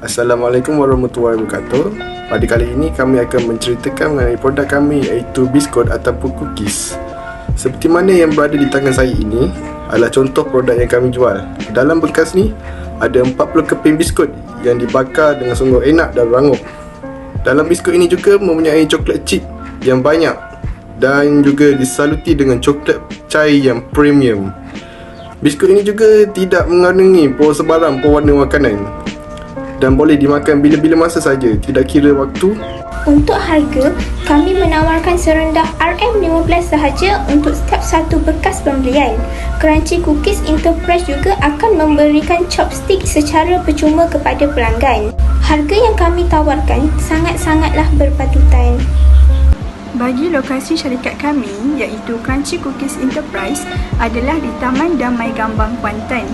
Assalamualaikum warahmatullahi wabarakatuh. Pada kali ini kami akan menceritakan mengenai produk kami, iaitu biskut ataupun cookies. Seperti mana yang berada di tangan saya ini adalah contoh produk yang kami jual. Dalam bekas ni ada 40 keping biskut yang dibakar dengan sungguh enak dan rangup. Dalam biskut ini juga mempunyai coklat chip yang banyak dan juga disaluti dengan coklat cai yang premium. Biskut ini juga tidak mengandungi sebarang pewarna makanan dan boleh dimakan bila-bila masa saja, tidak kira waktu. Untuk harga, kami menawarkan serendah RM15 sahaja untuk setiap satu bekas pembelian. Crunchy Cookies Enterprise juga akan memberikan chopstick secara percuma kepada pelanggan. Harga yang kami tawarkan sangat-sangatlah berpatutan. Bagi lokasi syarikat kami, iaitu Crunchy Cookies Enterprise, adalah di Taman Damai Gambang, Kuantan.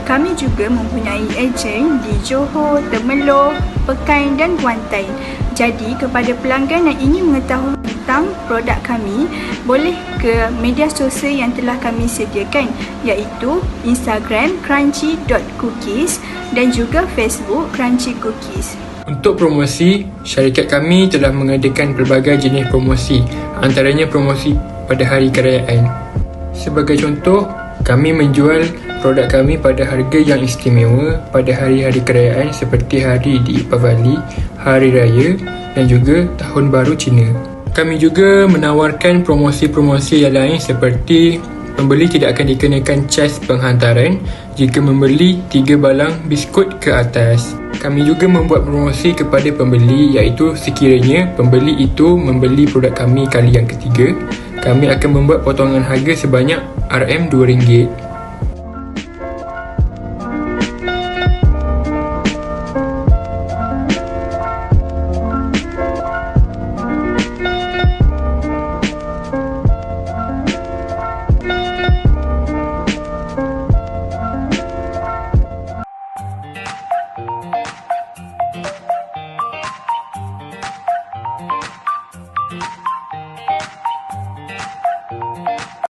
Kami juga mempunyai ejen di Johor, Temerloh, Pekan dan Kuantan. Jadi, kepada pelanggan yang ingin mengetahui tentang produk kami, boleh ke media sosial yang telah kami sediakan, iaitu Instagram crunchy.cookies dan juga Facebook Crunchy Cookies. Untuk promosi, syarikat kami telah mengadakan pelbagai jenis promosi, antaranya promosi pada hari kerajaan. Sebagai contoh, kami menjual produk kami pada harga yang istimewa pada hari-hari kerajaan seperti hari Deepavali, Hari Raya dan juga Tahun Baru Cina. Kami juga menawarkan promosi-promosi yang lain seperti pembeli tidak akan dikenakan cas penghantaran jika membeli 3 balang biskut ke atas. Kami juga membuat promosi kepada pembeli, iaitu sekiranya pembeli itu membeli produk kami kali yang ketiga, kami akan membuat potongan harga sebanyak RM2.